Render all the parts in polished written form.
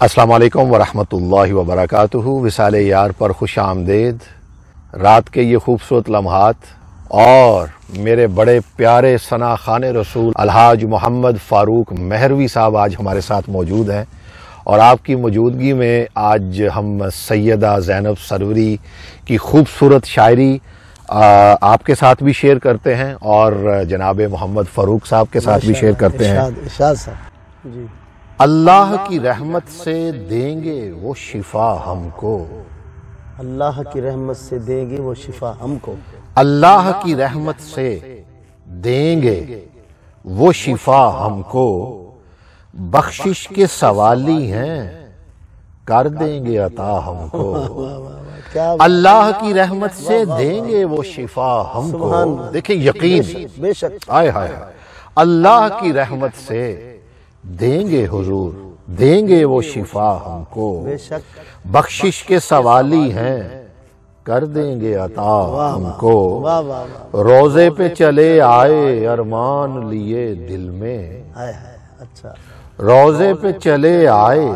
السلام علیکم ورحمۃ اللہ وبرکاتہ۔ وصال یار پر خوش آمدید۔ رات کے یہ خوبصورت لمحات اور میرے بڑے پیارے ثنا خان رسول الحاج محمد فاروق مہروی صاحب آج ہمارے ساتھ موجود ہیں، اور آپ کی موجودگی میں آج ہم سیدہ زینب سروری کی خوبصورت شاعری آپ کے ساتھ بھی شیئر کرتے ہیں اور جناب محمد فاروق صاحب کے ساتھ بھی شیئر کرتے ہیں۔ ارشاد صاحب جی۔ اللہ کی رحمت سے دیں گے وہ شفا ہم کو، اللہ کی رحمت سے دیں گے وہ شفا ہم کو، اللہ کی رحمت سے دیں گے وہ شفا ہم کو، بخشش کے سوالی ہیں کر دیں گے عطا ہم کو، اللہ کی رحمت سے دیں گے وہ شفا ہم کو۔ دیکھیں یقین، بے شک آئے ہائے، اللہ کی رحمت سے دیں گے حضور، دیں گے وہ شفا ہم کو، بے شک بخشش کے سوالی ہیں کر دیں گے عطا ہم کو، واہ واہ واہ، روزے پہ چلے آئے ارمان لیے دل میں، ہائے ہائے، اچھا روزے پہ چلے آئے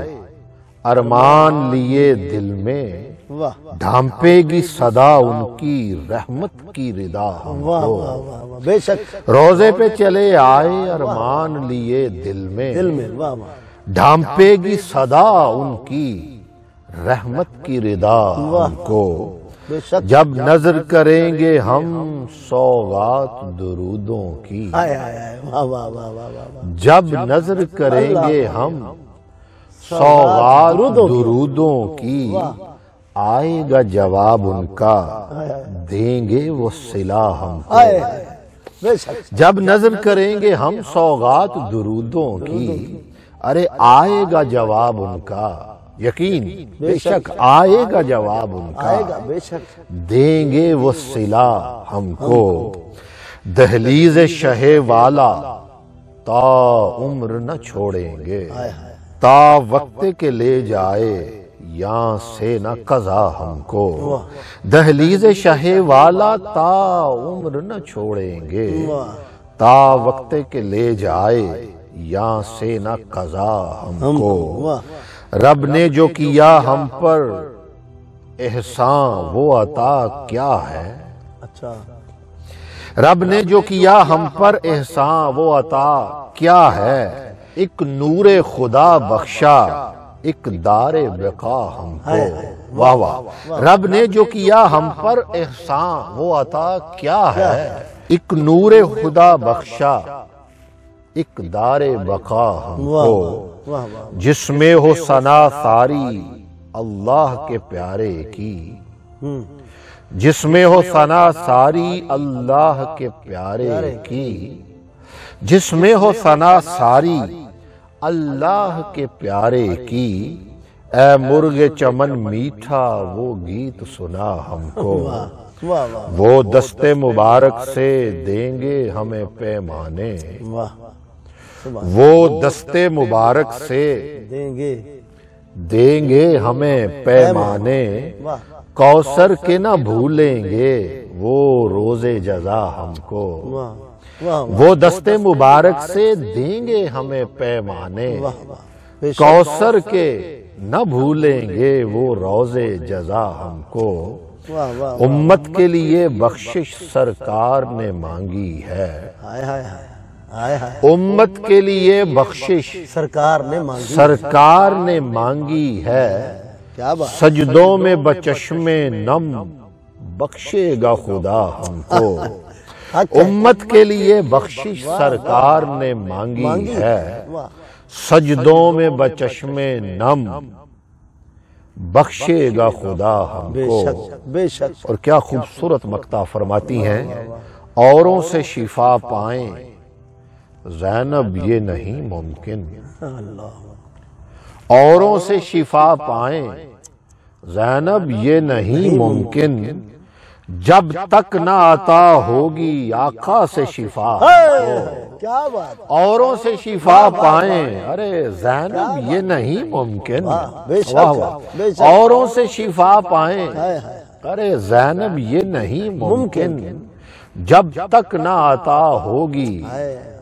ارمان لیے دل میں، واہ ڈھانپے گی صدا ان کی رحمت کی ردا ہم واہ کو، واہ واہ واہ، بے شک روزے پہ چلے آئے ارمان لیے دل میں، دل میں، واہ واہ، ڈھانپے گی صدا ان کی رحمت کی ردا ہم کو، بے شک جب نظر کریں گے ہم سوغات درودوں کی، ہائے ہائے ہائے، واہ واہ واہ واہ واہ، جب نظر کریں گے ہم سوغات درودوں کی، آئے گا جواب ان کا دیں گے وہ صلہ ہم کو، ہائے ہائے، بے شک جب نظر کریں گے ہم سوغات درودوں کی، ارے آئے گا جواب ان کا، یقین بے شک آئے گا جواب ان کا، آئے گا بے شک، دیں گے وہ صلہ ہم کو، دہلیز شہ والا تا عمر نہ چھوڑیں گے، ہائے ہائے، تا وقت کے لے جائے یہاں سے نہ قضا ہم کو، دہلیز شہ والا تا عمر نہ چھوڑیں گے، تا وقت کے لے جائے یہاں سے نہ قضا ہم کو، واہ رب نے جو کیا ہم پر احسان وہ عطا کیا ہے، اچھا، رب نے جو کیا ہم پر احسان وہ عطا کیا ہے، ایک نور خدا بخشا ایک دار بقا ہم کو، واہ واہ، رب نے جو کیا ہم پر احسان وہ عطا کیا ہے، ایک نور خدا بخشا ایک دار بقا ہم واہ کو، واہ واہ، جس میں ہو ثنا ساری اللہ کے پیارے کی، جس میں ہو ثنا ساری اللہ کے پیارے کی، جس میں ہو ثنا ساری اللہ کے پیارے کی، اے مرغ چمن میٹھا وہ گیت سنا ہم کو، واہ واہ وہ دست مبارک سے دیں گے ہمیں پیمانے، واہ، وہ دست مبارک سے دیں گے ہمیں پیمانے، واہ کوثر کے نہ بھولیں گے وہ روز جزا ہم کو، واہ واہ، وہ دست مبارک سے دیں گے ہمیں پیمانے، بے شک کوثر کے نہ بھولیں گے وہ روز جزا ہم کو، واہ واہ، امت کے لیے بخشش سرکار نے مانگی ہے، ہائے ہائے ہائے، ہائے ہائے، امت کے لیے بخشش سرکار نے مانگی، سرکار نے مانگی ہے، کیا بات، سجدوں میں بچشم نم بخشے گا خدا ہم کو، امت کے لیے بخشش سرکار نے مانگی ہے، واہ سجدوں میں بچشم نم بخشے گا خدا ہم بے کو، شک بے شک، اور کیا خوبصورت مقطع فرماتی ہیں، اوروں سے شفا پائیں زینب یہ نہیں ممکن، اللہ، اوروں سے شفا پائیں زینب یہ نہیں ممکن، جب تک نہ عطا ہوگی آقا سے شفا، کیا بات، اوروں سے شفا پائیں، ارے زینب یہ نہیں ممکن، بے شک، واہ واہ، بے شک، اوروں سے شفا پائیں، ہائے ہائے، ارے زینب یہ نہیں ممکن، جب تک نہ عطا ہوگی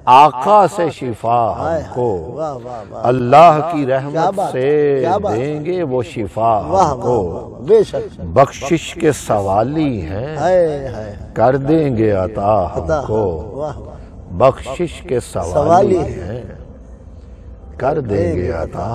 آقا سے شفا ہم کو، واہ واہ واہ، اللہ کی رحمت کیا بات، سے کیا بات، دیں گے وہ شفا واہ ہم واہ کو، واہ، بے شک، بخشش کے سوالی ہیں ہائے ہائے، کر دیں گے عطا عطا ہم کو، واہ واہ، بخشش کے سوالی ہیں کر دیں گے عطا۔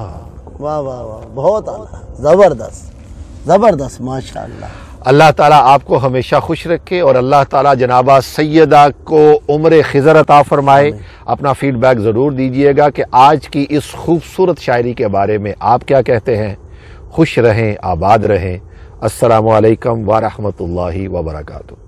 واہ واہ واہ، بہت اعلیٰ، زبردست زبردست، ماشاءاللہ۔ اللہ تعالیٰ آپ کو ہمیشہ خوش رکھے، اور اللہ تعالیٰ جنابہ سیدہ کو عمر خضر عطا فرمائے۔ اپنا فیڈ بیک ضرور دیجئے گا کہ آج کی اس خوبصورت شاعری کے بارے میں آپ کیا کہتے ہیں۔ خوش رہیں، آباد رہیں۔ السلام علیکم ورحمۃ اللہ وبرکاتہ۔